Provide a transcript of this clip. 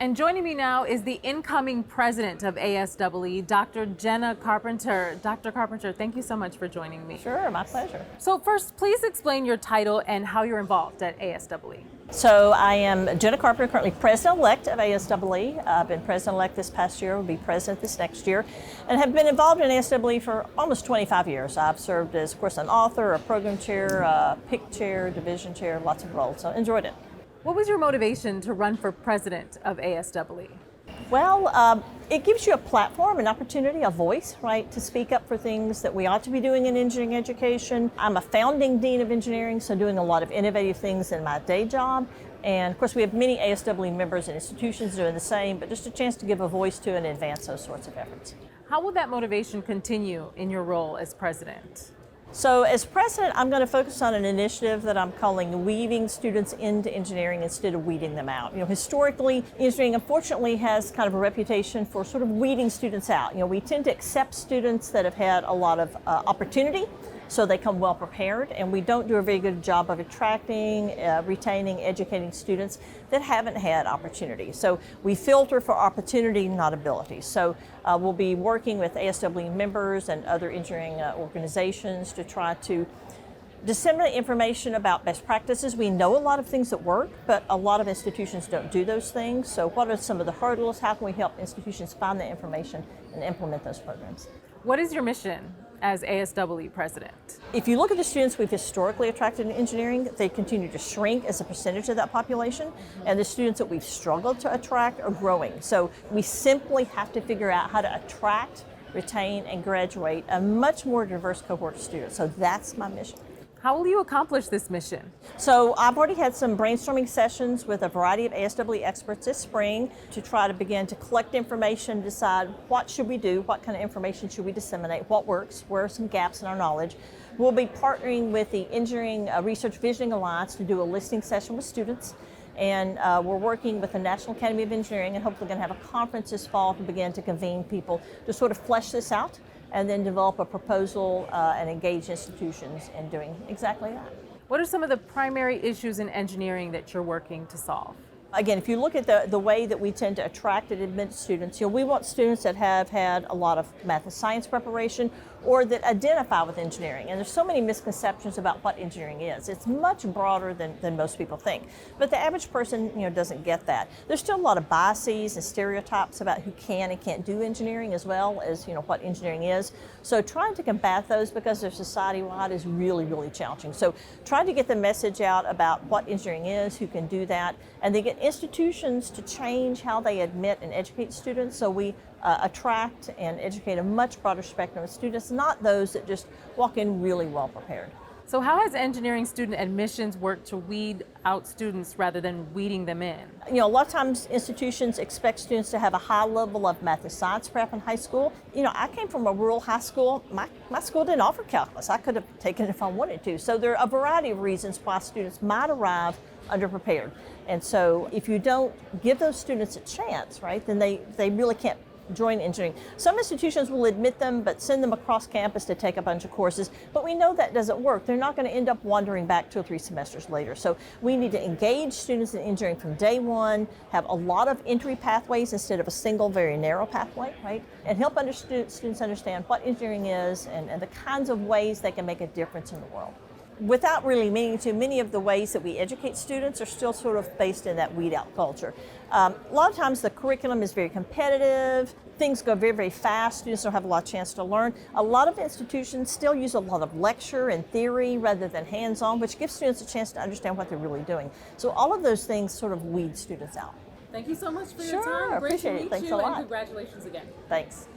And joining me now is the incoming president of ASEE, Dr. Jenna Carpenter. Dr. Carpenter, thank you so much for joining me. Sure, my pleasure. So first, please explain your title and how you're involved at ASEE. So I am Jenna Carpenter, currently president-elect of ASEE. I've been president-elect this past year, will be president this next year, and have been involved in ASEE for almost 25 years. I've served as, of course, an author, a program chair, a PIC chair, division chair, lots of roles, so enjoyed it. What was your motivation to run for president of ASEE? Well, it gives you a platform, an opportunity, a voice, right, to speak up for things that we ought to be doing in engineering education. I'm a founding dean of engineering, so doing a lot of innovative things in my day job. And of course, we have many ASEE members and institutions doing the same, but just a chance to give a voice to and advance those sorts of efforts. How will that motivation continue in your role as president? So as president, I'm going to focus on an initiative that I'm calling weaving students into engineering instead of weeding them out. You know, historically, engineering unfortunately has kind of a reputation for sort of weeding students out. You know, we tend to accept students that have had a lot of opportunity, so they come well prepared, and we don't do a very good job of attracting, retaining, educating students that haven't had opportunity. So we filter for opportunity, not ability. So we'll be working with ASEE members and other engineering organizations to try to disseminate information about best practices. We know a lot of things that work, but a lot of institutions don't do those things. So what are some of the hurdles? How can we help institutions find that information and implement those programs? What is your mission as ASEE president? If you look at the students we've historically attracted in engineering, they continue to shrink as a percentage of that population, and the students that we've struggled to attract are growing. So we simply have to figure out how to attract, retain, and graduate a much more diverse cohort of students. So that's my mission. How will you accomplish this mission? So I've already had some brainstorming sessions with a variety of ASEE experts this spring to try to begin to collect information, decide what should we do, what kind of information should we disseminate, what works, where are some gaps in our knowledge. We'll be partnering with the Engineering Research Visioning Alliance to do a listening session with students. And we're working with the National Academy of Engineering and hopefully going to have a conference this fall to begin to convene people to sort of flesh this out and then develop a proposal and engage institutions in doing exactly that. What are some of the primary issues in engineering that you're working to solve? Again, if you look at the way that we tend to attract and admit students, you know, we want students that have had a lot of math and science preparation or that identify with engineering. And there's so many misconceptions about what engineering is. It's much broader than most people think. But the average person, you know, doesn't get that. There's still a lot of biases and stereotypes about who can and can't do engineering as well as, you know, what engineering is. So trying to combat those because they're society-wide is really, really challenging. So trying to get the message out about what engineering is, who can do that, and they get institutions to change how they admit and educate students so we attract and educate a much broader spectrum of students, not those that just walk in really well prepared. So how has engineering student admissions worked to weed out students rather than weeding them in? You know, a lot of times institutions expect students to have a high level of math and science prep in high school. You know, I came from a rural high school. My school didn't offer calculus. I could have taken it if I wanted to. So there are a variety of reasons why students might arrive underprepared. And so if you don't give those students a chance, right, then they really can't join engineering. Some institutions will admit them but send them across campus to take a bunch of courses, but we know that doesn't work. They're not going to end up wandering back 2 or 3 semesters later. So we need to engage students in engineering from day one, have a lot of entry pathways instead of a single very narrow pathway, right? And help students understand what engineering is and the kinds of ways they can make a difference in the world. Without really meaning to, many of the ways that we educate students are still sort of based in that weed out culture. A lot of times the curriculum is very competitive, things go very, very fast, students don't have a lot of chance to learn. A lot of institutions still use a lot of lecture and theory rather than hands-on, which gives students a chance to understand what they're really doing. So all of those things sort of weed students out. Thank you so much for your Sure, time. Great appreciate to it. meet Thanks you, a lot. and congratulations again. Thanks.